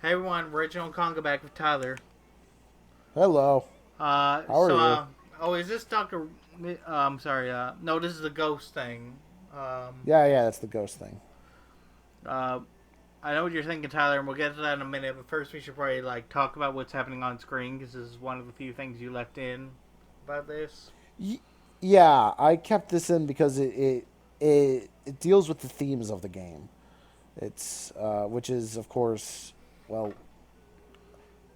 Hey everyone, Reginald Conga back with Tyler. Hello. How are you? Is this Doctor? I'm sorry. No, this is the ghost thing. Um, Yeah, that's the ghost thing. uh, I know what you're thinking, Tyler, and we'll get to that in a minute. But first, we should probably talk about what's happening on screen because this is one of the few things you left in about this. Y- yeah, I kept this in because it deals with the themes of the game. It's which is of course, well,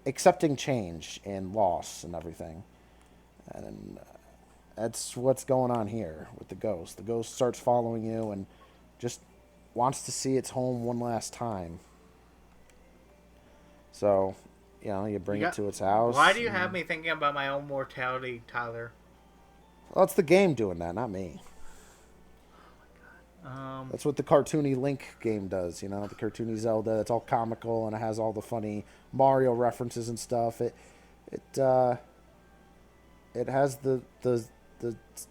accepting change and loss and everything, and that's what's going on here with the ghost. The ghost starts following you and just wants to see its home one last time. So, you You bring it got. to its Why house. do you have And, me thinking about my own mortality, Tyler? well, it's the game doing that, not me. Um, That's what the cartoony Link game does, the cartoony Zelda. It's all comical and it has all the funny Mario references and stuff. It it has the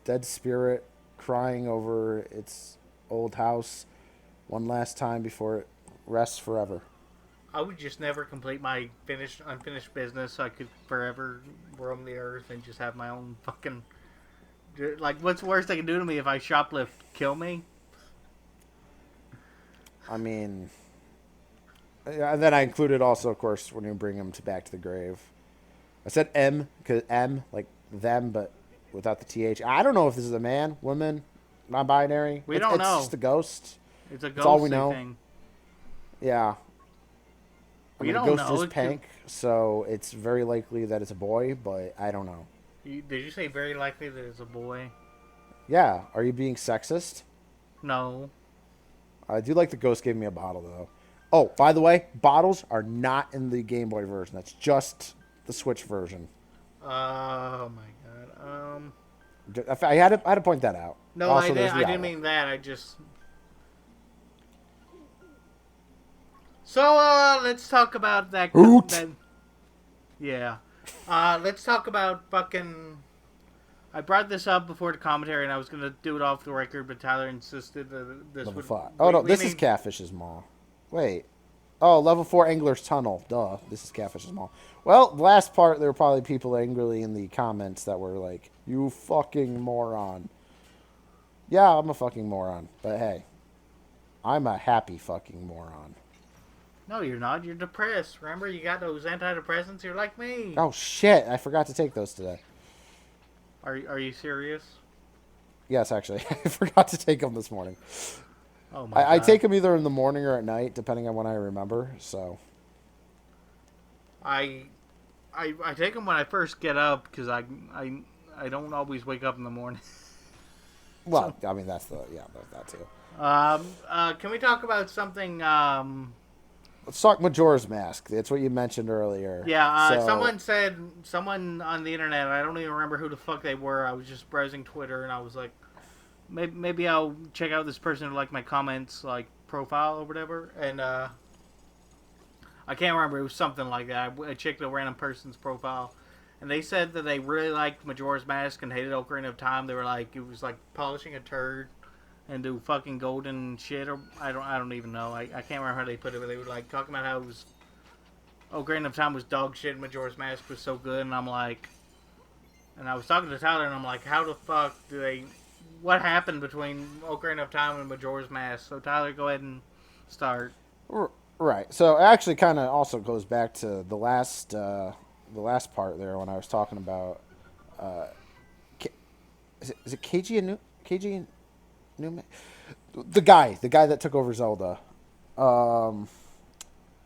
dead spirit crying over its old house one last time before it rests forever. I would just never complete my unfinished business. So I could forever roam the earth and just have my own fucking. Like, what's the worst they can do to me if I shoplift? Kill me? I mean, and then I included also, of course, when you bring them back to the grave. I said M because M like them, but without the th. I don't know if this is a man, woman, non-binary. We It's don't it's know. just a ghost. It's a That's all we ghostly know. thing. Yeah. I We mean, the don't ghost know. is It could. pink, so it's very likely that it's a boy, but I don't know. Did you say very likely that it's a boy? Yeah, are you being sexist? No. I do like the ghost gave me a bottle, though. Oh, by the way, bottles are not in the Game Boy version. That's just the Switch version. Oh my god. I had to point that out. No, I Also, didn't. there's I the didn't owl. mean that. I just. So let's talk about that. Hoot! That yeah. Let's talk about fucking. I brought this up before the commentary, and I was gonna do it off the record, but Tyler insisted that this Level would. 5. Oh, no, We this is need. Catfish's Maw. Wait. Oh, level 4 Angler's Tunnel. Duh. This is Catfish's Maw. Well, the last part, there were probably people angrily in the comments that were like, you fucking moron. Yeah, I'm a fucking moron. But hey, I'm a happy fucking moron. No, you're not. You're depressed. Remember, you got those antidepressants. You're like me. Oh, shit. I forgot to take those today. Are you serious? Yes, actually. I forgot to take them this morning. Oh my I god. take them either in the morning or at night, depending on when I remember. So, I I take them when I first get up because I don't always wake up in the morning. So well, I mean, yeah, that too. can we talk about something? Let's talk Majora's Mask. That's what you mentioned earlier. Yeah, So, someone on the internet. I don't even remember who the fuck they were. I was just browsing Twitter and I was like, maybe I'll check out this person who liked my comments like profile or whatever. And I can't remember. It was something like that. I checked a random person's profile, and they said that they really liked Majora's Mask and hated Ocarina of Time. They were like, it was like polishing a turd and do fucking golden shit, or I don't even know. I can't remember how they put it, but they were like talking about how it was Ocarina of Time was dog shit, and Majora's Mask was so good, and I'm like, and I was talking to Tyler, and I'm like, how the fuck do they? What happened between Ocarina of Time and Majora's Mask? So Tyler, go ahead and start. right. So, it actually kind of also goes back to the last part there when I was talking about. Uh, is it KG and Newman? The guy that took over Zelda. Um,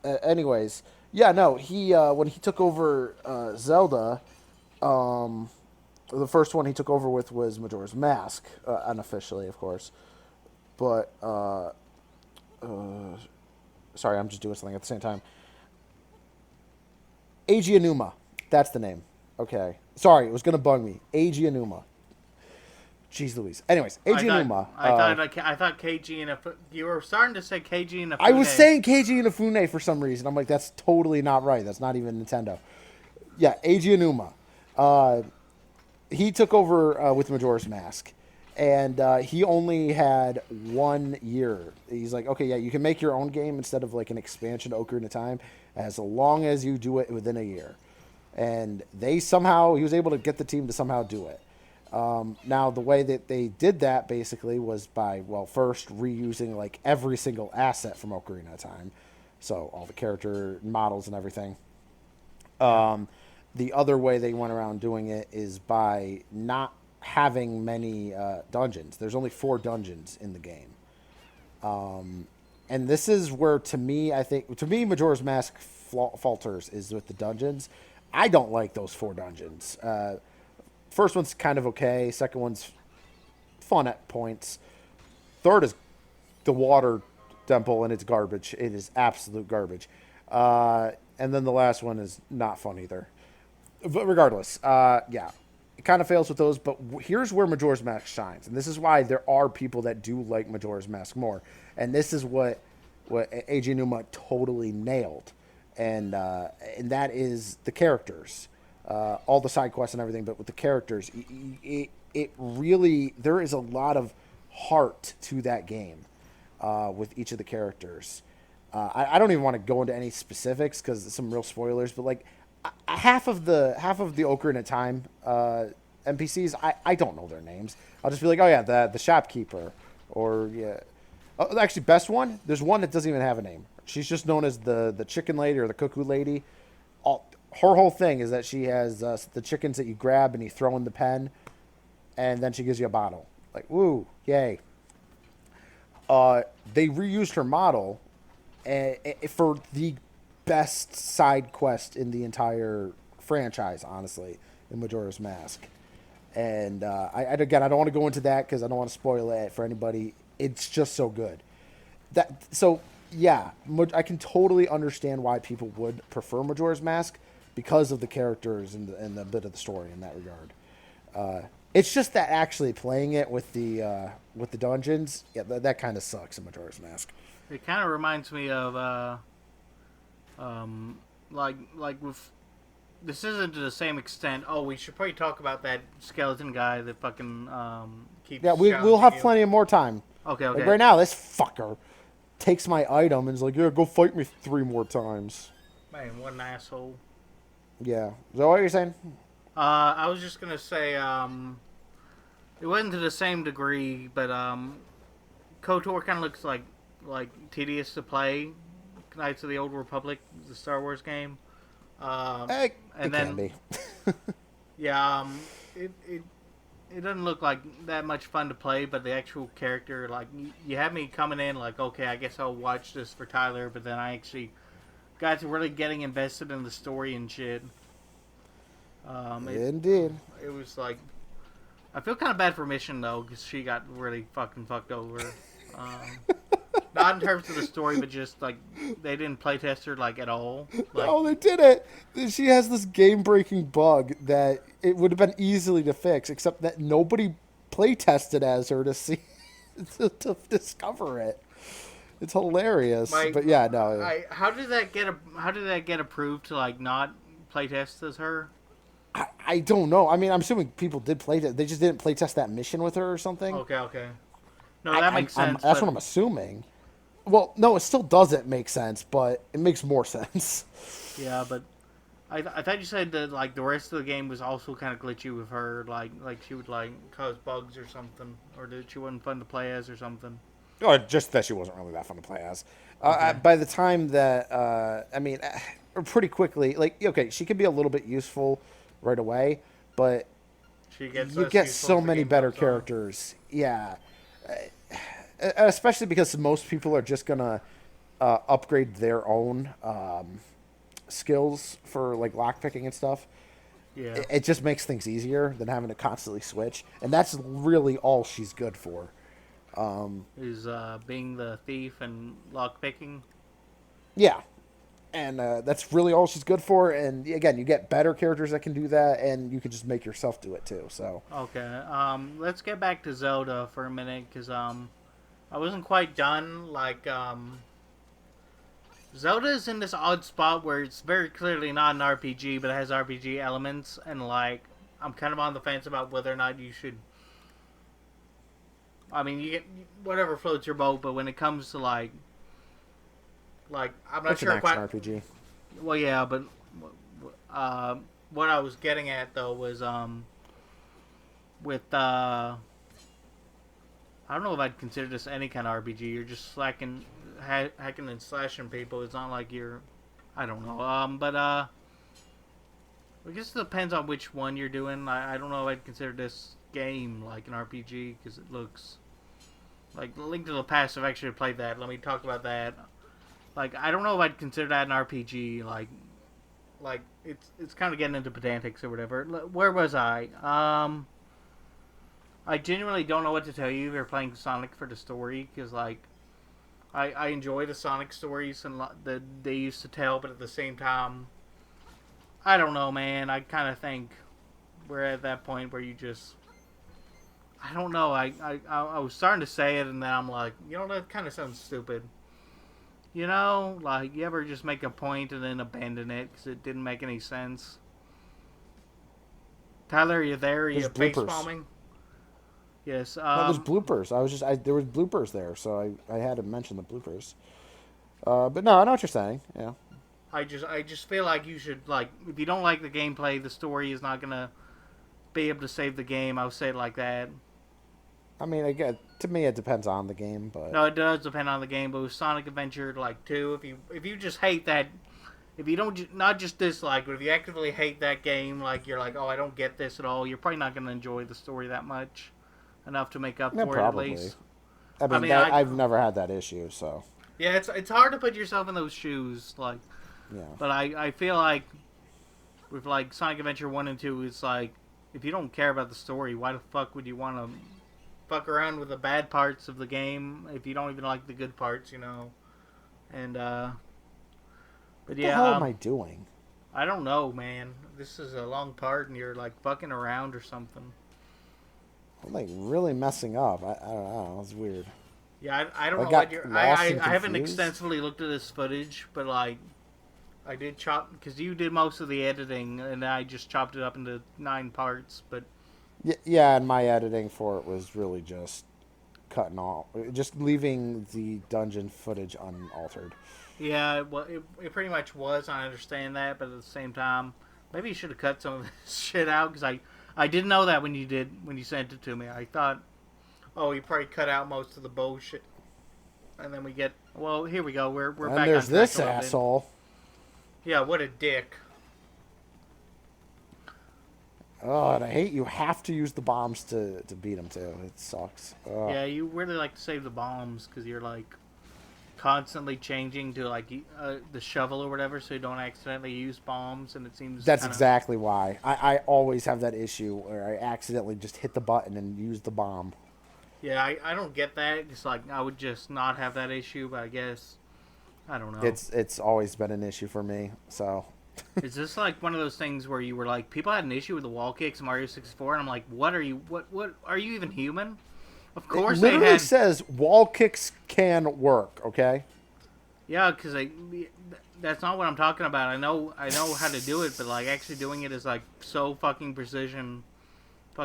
anyways, yeah, no, he when he took over Zelda, um, the first one he took over with was Majora's Mask, unofficially, of course. But sorry, I'm just doing something at the same time. Eiji Aonuma, that's the name. Okay, sorry, it was gonna bug me. Eiji Aonuma. Jeez Louise. Anyways, I Eiji thought Aonuma. I thought KG and you were starting to say KG and I was Afune. saying Keiji Inafune for some reason. I'm like, that's totally not right. That's not even Nintendo. Yeah, Eiji Aonuma. He took over with Majora's Mask, and he only had 1 year. He's like, okay, yeah, you can make your own game instead of like an expansion to Ocarina of Time, as long as you do it within a year. And he was able to get the team to somehow do it. Now, the way that they did that basically was by, well, first reusing like every single asset from Ocarina of Time, so all the character models and everything. The other way they went around doing it is by not having many dungeons. There's only 4 dungeons in the game. And this is where, to me, Majora's Mask falters is with the dungeons. I don't like those 4 dungeons. First one's kind of okay. Second one's fun at points. Third is the water temple, and it's garbage. It is absolute garbage. And then the last one is not fun either. But regardless, yeah, it kind of fails with those. But here's where Majora's Mask shines, and this is why there are people that do like Majora's Mask more. And this is what AJ Numa totally nailed, and that is the characters, all the side quests and everything. But with the characters, it really, there is a lot of heart to that game with each of the characters. I don't even want to go into any specifics because some real spoilers, but like half of the Ocarina of Time NPCs, I don't know their names. I'll just be like, oh yeah, the shopkeeper, or yeah. Oh, actually, best one. There's one that doesn't even have a name. She's just known as the chicken lady or the cuckoo lady. Her whole thing is that she has the chickens that you grab and you throw in the pen, and then she gives you a bottle. Like, woo, yay. They reused her model for the best side quest in the entire franchise, honestly, in Majora's Mask. And again, I don't want to go into that because I don't want to spoil it for anybody. It's just so good. Yeah, I can totally understand why people would prefer Majora's Mask because of the characters and the bit of the story in that regard. It's just that actually playing it with the dungeons, yeah, that kind of sucks in Majora's Mask. It kind of reminds me of like with, this isn't to the same extent. Oh, we should probably talk about that skeleton guy that fucking keeps. Yeah, we'll have plenty of more time. Okay. Like right now, this fucker takes my item and is like, "Yeah, go fight me 3 more times." Man, what an asshole. Yeah, is that what you're saying? I was just gonna say, it wasn't to the same degree, but KOTOR kind of looks like tedious to play. Knights of the Old Republic, the Star Wars game. It can be. Yeah, it doesn't look like that much fun to play, but the actual character, like, you had me coming in like, okay, I guess I'll watch this for Tyler, but then I actually got to really getting invested in the story and shit. Indeed. It was like, I feel kind of bad for Mission though, because she got really fucking fucked over. Not in terms of the story, but just like they didn't playtest her like at all. Like, no, they did it. She has this game-breaking bug that it would have been easily to fix, except that nobody playtested as her to see to discover it. It's hilarious, but yeah, no. How did that get approved to like not playtest as her? I don't know. I mean, I'm assuming people did playtest. They just didn't playtest that mission with her or something. Okay. No, that makes sense. That's what I'm assuming. Well, no, it still doesn't make sense, but it makes more sense. Yeah, but I thought you said that like the rest of the game was also kind of glitchy with her, like she would like cause bugs or something, or that she wasn't fun to play as or something. Oh, just that she wasn't really that fun to play as. Okay. By the time that pretty quickly, like, okay, she could be a little bit useful right away, but you get so many better characters. Yeah. Especially because most people are just gonna upgrade their own skills for like lockpicking and stuff. Yeah, it just makes things easier than having to constantly switch, and that's really all she's good for. Is being the thief and lockpicking. Yeah, and that's really all she's good for. And again, you get better characters that can do that, and you can just make yourself do it too. So okay, let's get back to Zelda for a minute because I wasn't quite done. Like, Zelda is in this odd spot where it's very clearly not an RPG, but it has RPG elements, and like, I'm kind of on the fence about whether or not you should I mean, you get whatever floats your boat, but when it comes to like I'm not It's an sure action quite. RPG. Well, yeah, but uh, what I was getting at though was with I don't know if I'd consider this any kind of RPG. You're just hacking and slashing people. It's not like you're, I don't know. But I guess it depends on which one you're doing. I don't know if I'd consider this game like an RPG because it looks like Link to the Past. I've actually played that. Let me talk about that. Like I don't know if I'd consider that an RPG. Like it's kind of getting into pedantics or whatever. Where was I? I genuinely don't know what to tell you if you're playing Sonic for the story because like I enjoy the Sonic stories and that they used to tell, but at the same time, I don't know, man. I kind of think we're at that point where you just I don't know. I was starting to say it and then I'm like, you know, that kind of sounds stupid. You know, like you ever just make a point and then abandon it because it didn't make any sense. Tyler, are you there? Are There's you face bloopers. bombing? Yes. No, there's bloopers. There was bloopers there, so I had to mention the bloopers. But no, I know what you're saying. Yeah. I just feel like you should like if you don't like the gameplay, the story is not gonna be able to save the game. I'll say it like that. I mean, again, to me, it depends on the game, but No, it does depend on the game, but with Sonic Adventure like 2, if you just hate that, if you don't not just dislike, but if you actively hate that game, like you're like, oh, I don't get this at all, you're probably not gonna enjoy the story that much, enough to make up yeah, for it at probably. least. I I mean, mean, I I've never had that issue, so yeah, it's hard to put yourself in those shoes, like, yeah. but I feel like with like Sonic Adventure 1 and 2, it's like if you don't care about the story, why the fuck would you want to fuck around with the bad parts of the game if you don't even like the good parts, you know? And but What the yeah, hell am I doing? I don't know, man. This is a long part, and you're like fucking around or something. I'm like really messing up. I don't know. It's weird. Yeah, I don't I know what got you're. lost and I haven't confused. extensively looked at this footage, but like I did chop because you did most of the editing, and I just chopped it up into 9 parts. But Yeah, and my editing for it was really just cutting off, just leaving the dungeon footage unaltered. yeah, well, it pretty much was. I understand that, but at the same time, maybe you should have cut some of this shit out because I didn't know that when you sent it to me. I thought, oh, you probably cut out most of the bullshit, and then we get. Well, here we go. We're And back on there's track this a little bit. asshole. Yeah, what a dick. Oh, and I hate you have to use the bombs to beat him too. It sucks. Oh. Yeah, you really like to save the bombs because you're like constantly changing to like the shovel or whatever, so you don't accidentally use bombs, and it seems That's kind of. exactly why. I always have that issue where I accidentally just hit the button and use the bomb. Yeah, I don't get that. It's like I would just not have that issue, but I guess I don't know. It's always been an issue for me. So Is this like one of those things where you were like, people had an issue with the wall kicks in Mario 64, and I'm like, what are you? What are you even human? Of it course they literally had. says wall kicks can work. Okay. Yeah, because that's not what I'm talking about. I know how to do it, but like actually doing it is like so fucking precision,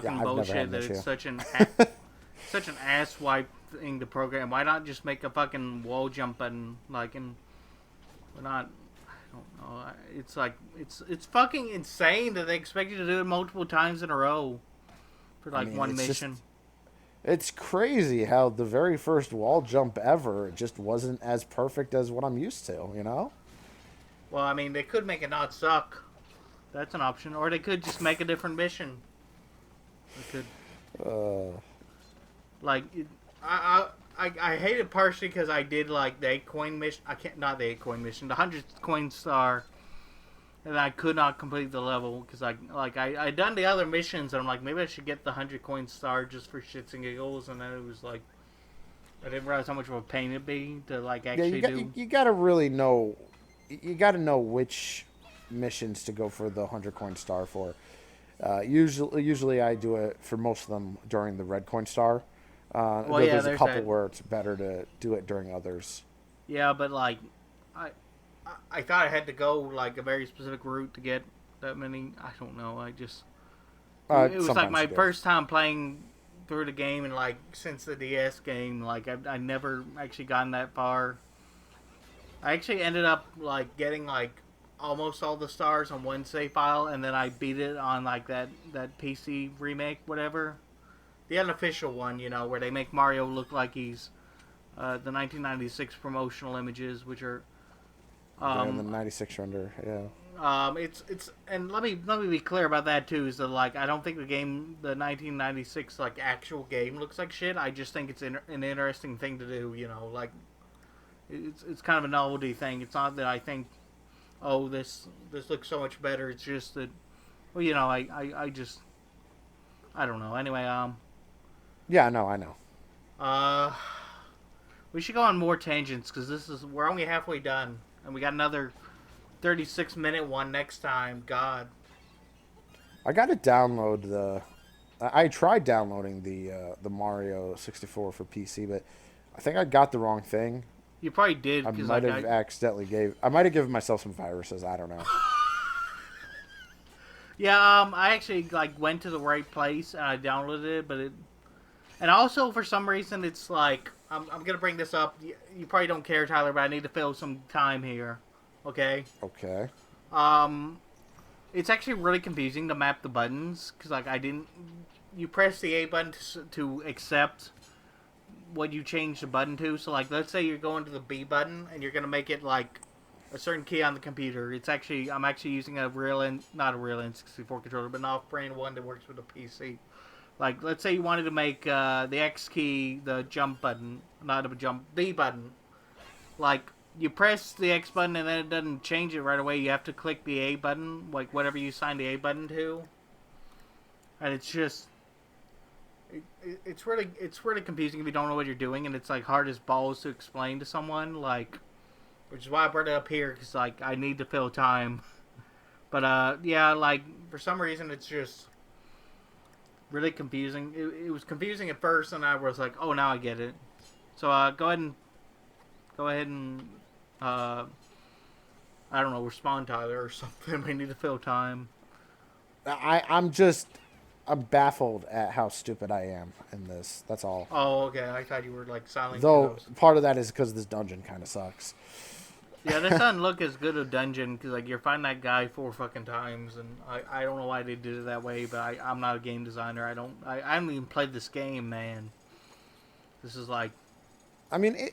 Yeah, fucking I've never had bullshit an that issue. it's such an ass wipe thing to program. Why not just make a fucking wall jump button like and we're not. I don't know. It's like it's fucking insane that they expect you to do it multiple times in a row for I like mean, one mission. it's crazy how the very first wall jump ever just wasn't as perfect as what I'm used to. You know. Well, I mean, they could make it not suck. That's an option, or they could just make a different mission. They could Uh, like I hate it partially because I did like the 8 coin mission. I can't not the 8 coin mission, the 100 coin star, and I could not complete the level because I done the other missions and I'm like maybe I should get the 100 coin star just for shits and giggles, and then it was like I didn't realize how much of a pain it'd be to like yeah, actually do. you got to really know. You got to know which missions to go for the 100 coin star for. Usually I do it for most of them during the red coin star. Well, yeah, There's a there's couple that. where it's better to do it during others. Yeah, but like I I thought I had to go like a very specific route to get that many. I don't know. I just it was like Sometimes my you do. first time playing through the game, and like since the DS game, like I never actually gotten that far. I actually ended up like getting like almost all the stars on one save file, and then I beat it on like that PC remake, whatever, the unofficial one, where they make Mario look like he's the 1996 promotional images, which are The 96 render, yeah. it's and let me be clear about that too. Is that like I don't think the 1996 like actual game looks like shit. I just think it's an interesting thing to do. Like it's kind of a novelty thing. It's not that I think, oh, this looks so much better. It's just that, well, I just I don't know. Anyway, Yeah, no, I know. uh, we should go on more tangents because we're only halfway done, and we got another 36-minute one next time. God. I got to download the. I tried downloading the Mario 64 for PC, but I think I got the wrong thing. You probably did. I might have accidentally I might have given myself some viruses. I don't know. Yeah, I actually like went to the right place and I downloaded it, but and also for some reason it's like I'm gonna bring this up. You probably don't care, Tyler, but I need to fill some time here. Okay. Okay. It's actually really confusing to map the buttons because like you press the A button to accept what you change the button to. So like let's say you're going to the B button and you're gonna make it like a certain key on the computer. I'm actually using not a real N64 controller, but an off-brand one that works with a PC. Like let's say you wanted to make the X key the jump button, not a jump B button. Like you press the X button and then it doesn't change it right away. You have to click the A button, like whatever you assign the A button to, and it's just. It's really confusing if you don't know what you're doing, and it's like hard as balls to explain to someone, like, which is why I brought it up here because like I need to fill time. But yeah, like for some reason it's just really confusing. It was confusing at first, and I was like, oh, now I get it. So go ahead and I don't know, respond, Tyler, or something. We need to fill time. I'm baffled at how stupid I am in this. That's all. Oh, okay. I thought you were like silent. Though part of that is because this dungeon kind of sucks. Yeah, this doesn't look as good a dungeon because like you're fighting that guy 4 fucking times, and I don't know why they did it that way, but I'm not a game designer. I haven't even played this game, man. This is like, I mean,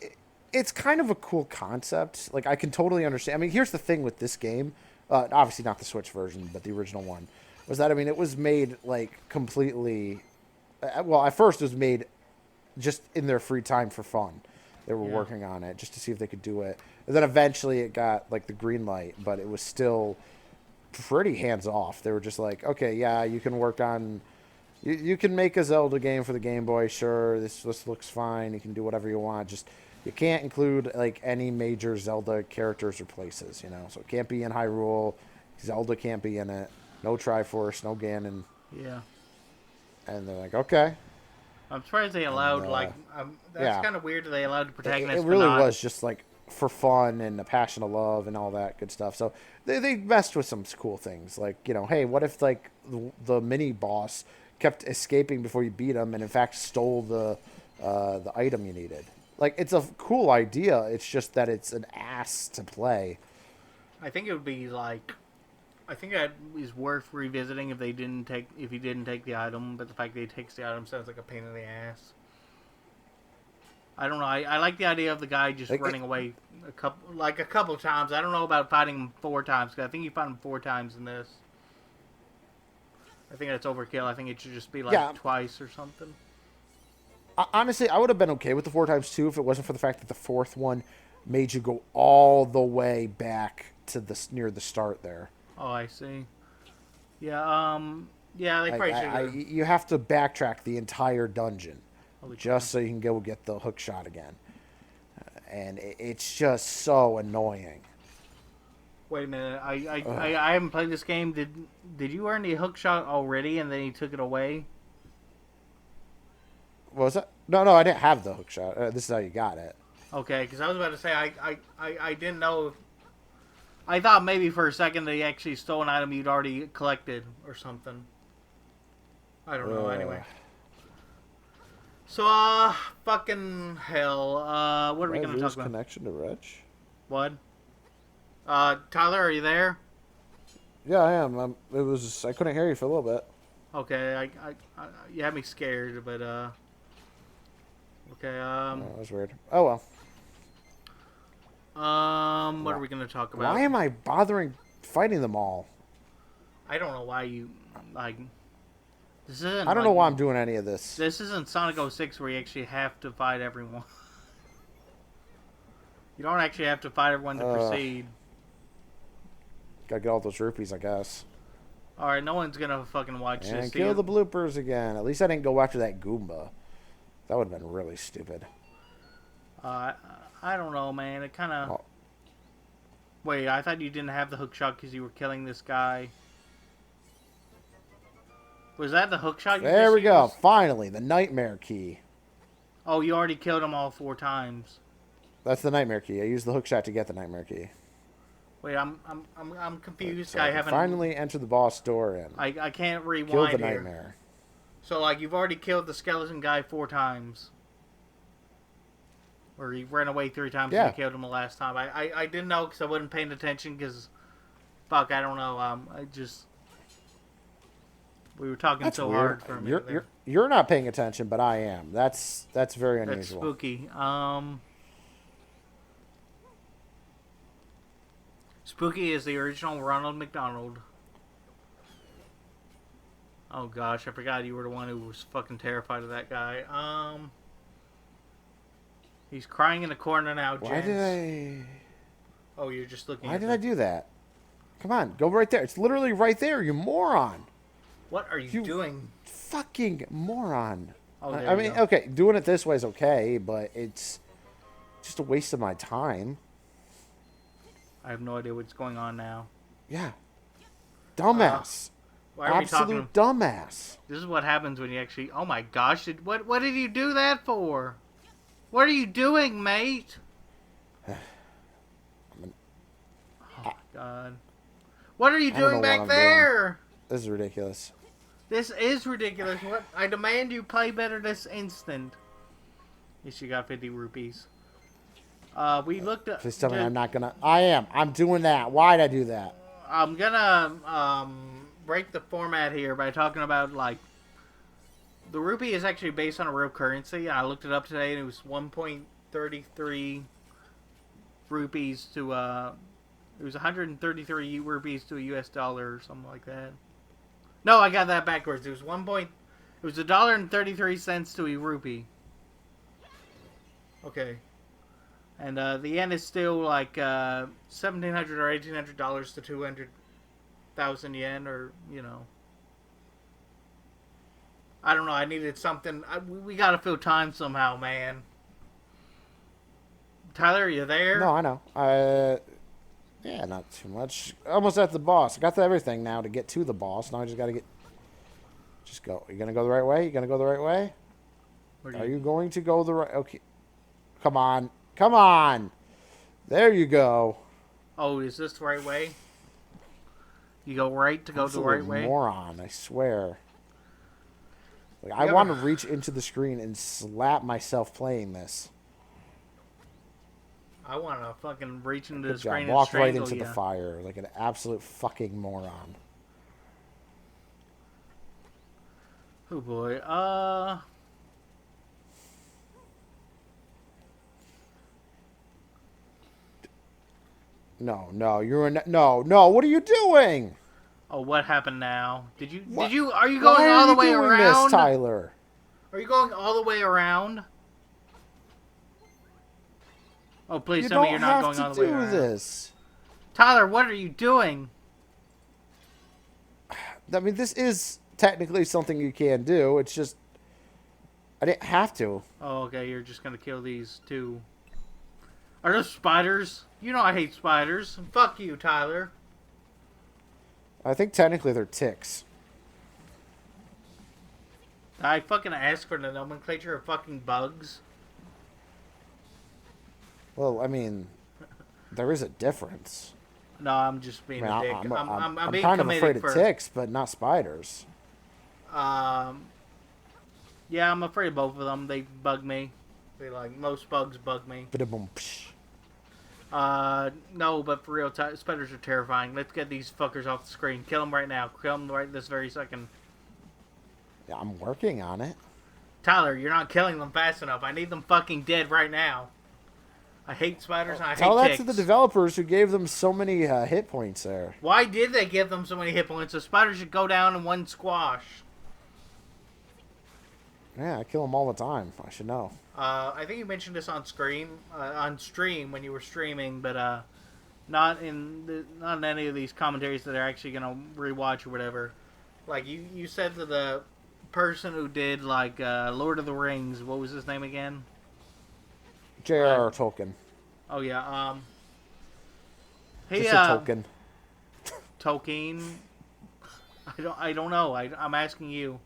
it's kind of a cool concept. Like I can totally understand. I mean, here's the thing with this game. Obviously not the Switch version, but the original one. Was that, I mean, it was made, like, completely... well, at first it was made just in their free time for fun. They were working on it just to see if they could do it. And then eventually it got, like, the green light, but it was still pretty hands-off. They were just like, okay, yeah, you can work on... You can make a Zelda game for the Game Boy, sure. This looks fine. You can do whatever you want. Just, you can't include, like, any major Zelda characters or places, So it can't be in Hyrule. Zelda can't be in it. No Triforce, no Ganon. Yeah. And they're like, okay. I'm surprised they allowed, that's kind of weird that they allowed the protagonist. It really was just, like, for fun and a passion of love and all that good stuff. So they messed with some cool things. Like, hey, what if, like, the mini-boss kept escaping before you beat him and, in fact, stole the item you needed? Like, it's a cool idea. It's just that it's an ass to play. I think it would be, like... I think that is worth revisiting if he didn't take the item, but the fact that he takes the item sounds like a pain in the ass. I don't know. I like the idea of the guy just running away a couple times. I don't know about fighting him 4 times, because I think you fought him 4 times in this. I think that's overkill. I think it should just be twice or something. Honestly, I would have been okay with the 4 times too if it wasn't for the fact that the 4th one made you go all the way back to near the start there. Oh, I see. Yeah, they probably should. You have to backtrack the entire dungeon just so you can go get the hook shot again. And it's just so annoying. Wait a minute. I haven't played this game. Did you earn the hook shot already and then he took it away? What was that? No, I didn't have the hook shot. This is how you got it. Okay, because I was about to say I didn't know. I thought maybe for a second they actually stole an item you'd already collected or something. I don't know. Anyway. So, fucking hell. What are Did we I gonna talk lose about? connection to Reg? What? Tyler, are you there? Yeah, I am. I couldn't hear you for a little bit. Okay, you had me scared, but, okay, Oh, that was weird. Oh well. what are we gonna talk Why about? am I bothering fighting them all? I don't know why you, like, this isn't, I don't like, know why I'm doing any of this. this isn't Sonic 06 where you actually have to fight everyone. You don't actually have to fight everyone to proceed. Gotta get all those rupees, I guess. Alright, no one's gonna fucking watch this. And kill the bloopers again. At least I didn't go after that Goomba. That would have been really stupid. I don't know, man. It kind of... Oh. Wait, I thought you didn't have the hook shot because you were killing this guy. Was that the hook shot you There just we go. used? Finally, the nightmare key. Oh, you already killed him all 4 times. That's the nightmare key. I used the hook shot to get the nightmare key. Wait, I'm confused. So I haven't... finally enter the boss door and I can't rewind kill the here. nightmare. So, like, you've already killed the skeleton guy 4 times. Or you ran away 3 times Yeah. and you killed him the last time. I didn't know because I wasn't paying attention because... Fuck, I don't know. I just... We were talking That's so weird. hard for a minute there. You're not paying attention, but I am. That's very That's unusual. spooky. Spooky is the original Ronald McDonald. Oh gosh, I forgot you were the one who was fucking terrified of that guy. He's crying in the corner now, Why gents. did I? Oh, you're just looking. Why at did the... I do that? Come on, go right there. It's literally right there, you moron. What are you doing? Fucking moron. Oh, there I you mean, go. okay, doing it this way is okay, but it's just a waste of my time. I have no idea what's going on now. Yeah. Dumbass. Why are we talking? Absolute dumbass. This is what happens when you actually... Oh my gosh, what did you do that for? What are you doing, mate? Oh my god. What are you I don't know doing what back I'm there? This is ridiculous. This is ridiculous. What? I demand you play better this instant. Yes, you got 50 rupees. We looked at... Please tell me I'm not gonna... I am. I'm doing that. Why'd I do that? I'm gonna break the format here by talking about, like... The rupee is actually based on a real currency. I looked it up today and it was 1.33 rupees to... It was 133 rupees to a US dollar or something like that. No, I got that backwards. It was It was $1.33 to a rupee. Okay. And the yen is still like $1,700 or $1,800 to 200,000 yen, or you know. I don't know. I needed something. We gotta fill time somehow, man. Tyler, are you there? No, I know. Yeah, not too much. Almost at the boss. I got everything now to get to the boss. Now I just got to get... Just go. You going to go the right way? You going to go the right way? Are you going to go the right... Okay. Come on. Come on. There you go. Oh, is this the right way? You go right to go the right way? Moron, I swear. Like, I want to reach into the screen and slap myself playing this. I want to fucking reach into the Good job. screen Walk and right strangle into you. the fire like an absolute fucking moron. Oh boy. No, you're in... No, what are you doing? Oh, what happened now? Are you Why going are all the you way doing around? this, Tyler? Are you going all the way around? Oh, please You tell me don't you're not have going to all the way do around. this. Tyler, what are you doing? I mean, this is technically something you can do. It's just... I didn't have to. Oh, okay, you're just gonna kill these two. Are those spiders? You know I hate spiders. Fuck you, Tyler. I think technically they're ticks. I fucking asked for the nomenclature of fucking bugs. Well, I mean, there is a difference. No, I'm just being a dick. I'm being kind of comedic afraid for... of ticks, but not spiders. Yeah, I'm afraid of both of them. They bug me. They like most bugs bug me. Ba-da-boom, psh. No, but for real, spiders are terrifying. Let's get these fuckers off the screen. Kill them right now. Kill them right this very second. Yeah, I'm working on it. Tyler, you're not killing them fast enough. I need them fucking dead right now. I hate spiders and I Tell hate that ticks. to the developers who gave them so many hit points there. Why did they give them so many hit points? The spiders should go down in one squash. Yeah, I kill them all the time. I should know. I think you mentioned this on stream when you were streaming, but not in any of these commentaries that are actually gonna rewatch or whatever. Like you said to the person who did like Lord of the Rings, what was his name again? J.R.R. Tolkien. Oh yeah, Just a Tolkien. Tolkien. I don't know. I'm asking you.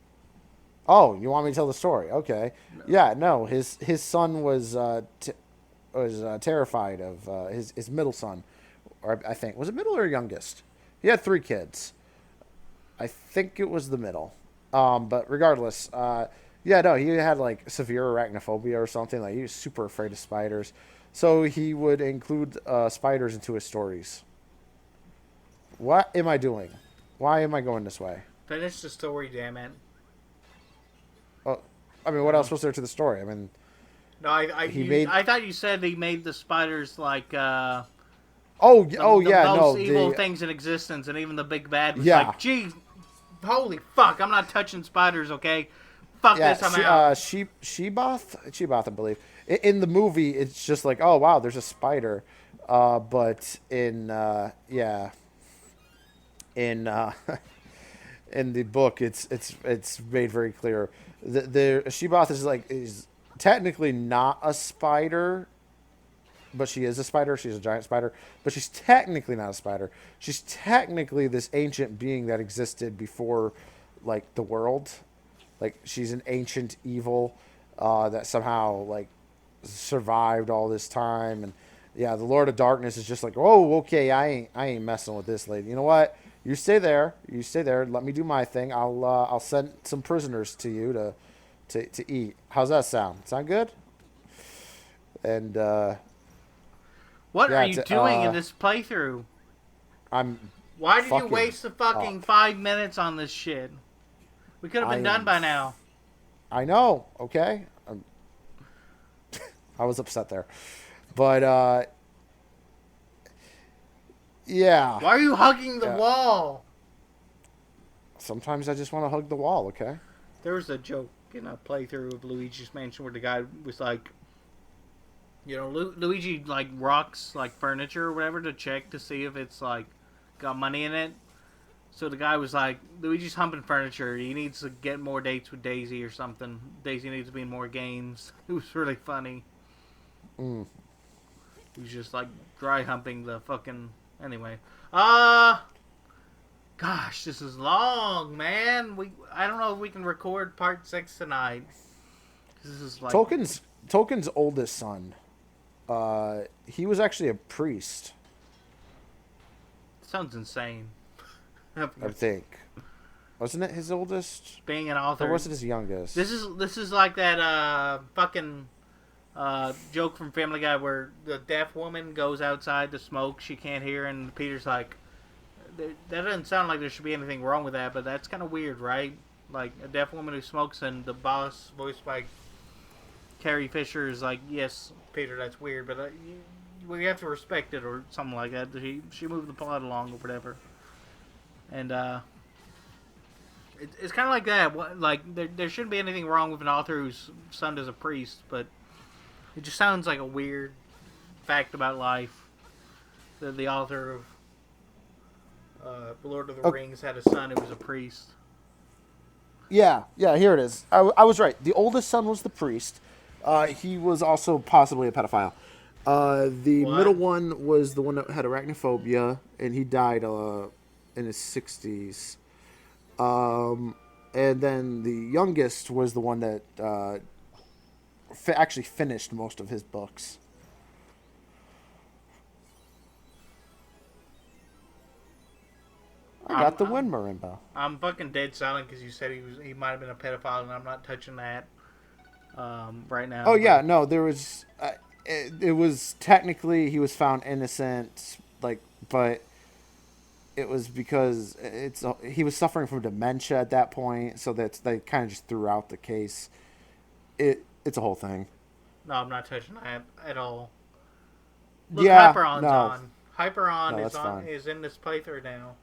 Oh, you want me to tell the story? Okay. No. Yeah, no. His son was terrified of his middle son, or I think was it middle or youngest? He had 3 kids. I think it was the middle. But regardless, yeah, no, he had like severe arachnophobia or something. Like he was super afraid of spiders, so he would include spiders into his stories. What am I doing? Why am I going this way? Finish the story, damn it. Oh, I mean, what else was there to the story? I mean, no, I thought you said he made the spiders like the most evil things in existence, and even the big bad was like, gee, holy fuck, I'm not touching spiders, okay? Fuck this, I'm out. Shebath, I believe. In the movie, it's just like, oh wow, there's a spider, but in in the book, it's made very clear. The Shebath is technically not a spider, but she is a spider. She's a giant spider, but she's technically not a spider. She's technically this ancient being that existed before, like, the world. Like, she's an ancient evil that somehow, like, survived all this time. And yeah, the Lord of Darkness is just like, oh, okay, I ain't messing with this lady. You know what? You stay there. You stay there. Let me do my thing. I'll send some prisoners to you to eat. How's that sound? Sound good? And what are you doing in this playthrough? Why did you waste the fucking 5 minutes on this shit? We could have been done by now. I know. Okay. I was upset there, but yeah. Why are you hugging the wall? Sometimes I just want to hug the wall, okay? There was a joke in a playthrough of Luigi's Mansion where the guy was like, you know, Luigi like rocks like furniture or whatever to check to see if it's like got money in it. So the guy was like, Luigi's humping furniture. He needs to get more dates with Daisy or something. Daisy needs to be in more games. It was really funny. Mm. He was just like dry humping the fucking... Anyway. Gosh, this is long, man. I don't know if we can record part 6 tonight. This is like... Tolkien's oldest son, he was actually a priest. Sounds insane. I think. Wasn't it his oldest? Being an author. Or was it his youngest? This is like that fucking joke from Family Guy where the deaf woman goes outside to smoke. She can't hear, and Peter's like, that doesn't sound like there should be anything wrong with that, but that's kind of weird, right? Like a deaf woman who smokes, and the boss, voiced by Carrie Fisher, is like, yes, Peter, that's weird, but we have to respect it, or something like that. She moved the plot along or whatever. And it's kind of like that. Like there shouldn't be anything wrong with an author whose son is a priest, but it just sounds like a weird fact about life. That the author of Lord of the Rings had a son who was a priest. Yeah, here it is. I was right. The oldest son was the priest. He was also possibly a pedophile. The middle one was the one that had arachnophobia, and he died in his 60s. And then the youngest was the one that actually finished most of his books. I I'm got the wind marimba. I'm fucking dead silent because you said he might have been a pedophile, and I'm not touching that right Oh now. yeah, But no, there was. It was technically he was found innocent, like, but it was because he was suffering from dementia at that point, so that they kind of just threw out the case. It's a whole thing. no, I'm not touching that at all. Look, Yeah, Hyperon's no, on. Hyperon no, is that's on fine. is in this playthrough now.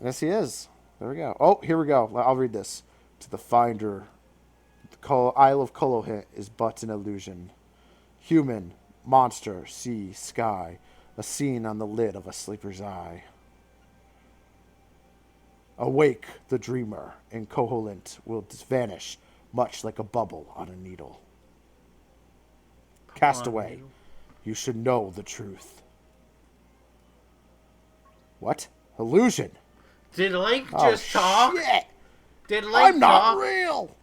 Yes, he is. There we go. Oh, here we go. I'll read this. To the finder, the Isle of Kolohit is but an illusion. Human, monster, sea, sky, a scene on the lid of a sleeper's eye. Awake the dreamer, and Koholint will vanish, much like a bubble on a needle. Come Cast on, away. you. You should know the truth. What? Illusion? Did Link Oh, just talk? shit! Did Link I'm not talk? real!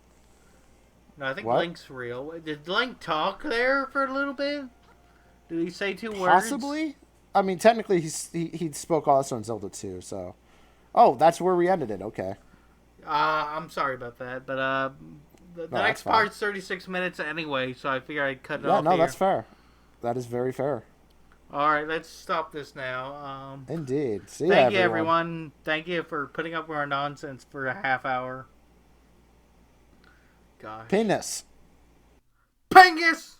No, I think What? Link's real. Did Link talk there for a little bit? Did he say two words? Possibly? I mean, technically, he spoke also in Zelda 2, so... Oh, that's where we ended it. Okay. I'm sorry about that, but the No, next that's fine. part's 36 minutes anyway, so I figure I'd cut it Yeah, off no, here. that's fair. That is very fair. All right, let's stop this now. Indeed. See Thank ya, you, everyone. everyone. Thank you for putting up with our nonsense for a half hour. Gosh. Penis. Pengus!